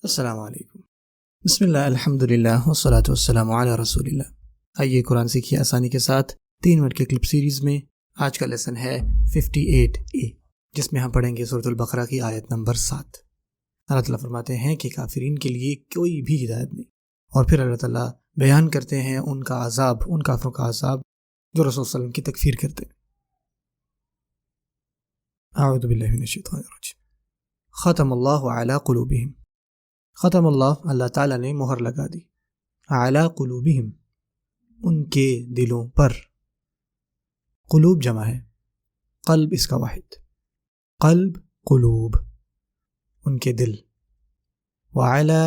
السلام علیکم۔ بسم اللہ، الحمد للہ والصلاۃ والسلام علی رسول اللہ۔ آئیے قرآن سیکھیے آسانی کے ساتھ 3 منٹ کے کلپ سیریز میں آج کا لیسن ہے 58A، جس میں ہم پڑھیں گے سورۃ البقرہ کی آیت نمبر 7۔ اللہ تعالیٰ فرماتے ہیں کہ کافرین کے لیے کوئی بھی ہدایت نہیں، اور پھر اللہ تعالیٰ بیان کرتے ہیں ان کا عذاب، ان کافروں کا عذاب جو رسول صلی اللہ علیہ وسلم کی تکفیر کرتے ہیں۔ اعوذ باللہ من الشیطان الرجیم۔ ختم اللہ علی قلوبہم، ختم اللہ تعالیٰ نے مہر لگا دی، علی قلوبہم ان کے دلوں پر۔ قلوب جمع ہے، قلب اس کا واحد، قلب قلوب ان کے دل، وعلی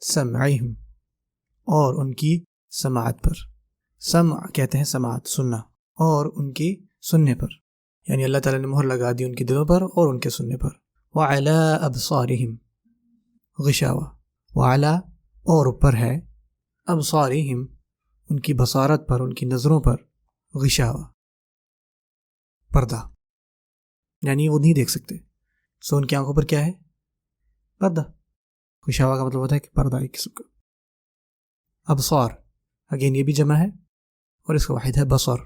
سمعہم اور ان کی سماعت پر۔ سمع کہتے ہیں سماعت، سننا، اور ان کی سننے پر، یعنی اللہ تعالیٰ نے مہر لگا دی ان کے دلوں پر اور ان کے سننے پر۔ وعلی ابصارہم غشاوہ، وعلی اور اوپر ہے، ابصارہم ان کی بصارت پر، ان کی نظروں پر، غشاوہ پردہ، یعنی وہ نہیں دیکھ سکتے، سو ان کی آنکھوں پر کیا ہے؟ پردہ۔ غشاوہ کا مطلب ہوتا ہے کہ پردہ ایک قسم کا۔ ابصار اگین یہ بھی جمع ہے اور اس کا واحد ہے بصر،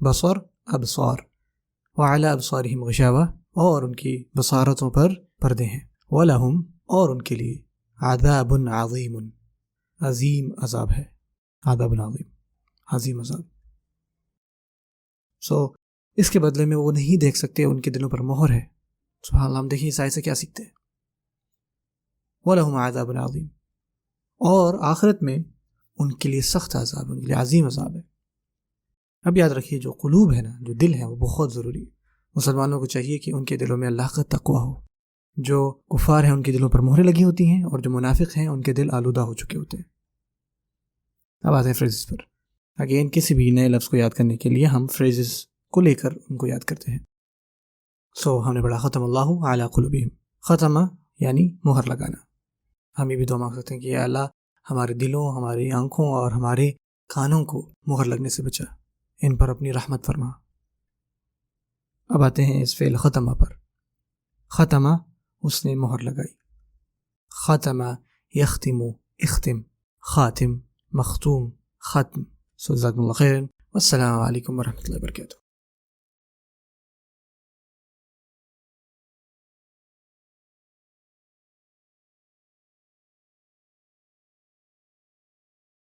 بصر ابصار۔ وعلی ابصارہم غشاوہ اور ان کی بصارتوں پر پردے ہیں۔ وَلَهُمْ اور ان کے لیے عذاب عظیم، عظیم عذاب ہے، عذاب عظیم، عظیم عذاب۔ اس کے بدلے میں وہ نہیں دیکھ سکتے، ان کے دلوں پر مہر ہے۔ سبحان اللہ، ہم دیکھیں اس آیت سے کیا سیکھتے ہیں۔ وَلَهُمْ عذاب عظیم، اور آخرت میں ان کے لیے سخت عذاب، ان کے لیے عظیم عذاب ہے۔ اب یاد رکھیے، جو قلوب ہے نا، جو دل ہے، وہ بہت ضروری ہے۔ مسلمانوں کو چاہیے کہ ان کے دلوں میں اللہ کا تقوی ہو۔ جو کفار ہیں ان کے دلوں پر مہریں لگی ہوتی ہیں، اور جو منافق ہیں ان کے دل آلودہ ہو چکے ہوتے ہیں۔ اب آتے ہیں فریزز پر۔ اگین کسی بھی نئے لفظ کو یاد کرنے کے لیے ہم فریزز کو لے کر ان کو یاد کرتے ہیں۔ ہم نے پڑھا ختم اللہ علی قلوبہم، ختم یعنی مہر لگانا۔ ہم یہ بھی دعا مانگ سکتے ہیں کہ یا اللہ ہمارے دلوں، ہماری آنکھوں اور ہمارے کانوں کو مہر لگنے سے بچا، ان پر اپنی رحمت فرما۔ اب آتے ہیں اس فعل ختمہ پر۔ ختمہ اس نے مہر لگائی، ختمہ یختم، اختم، خاتم، مختوم، ختم۔ جزاکم اللہ خیرا، والسلام علیکم ورحمۃ اللہ وبرکاتہ۔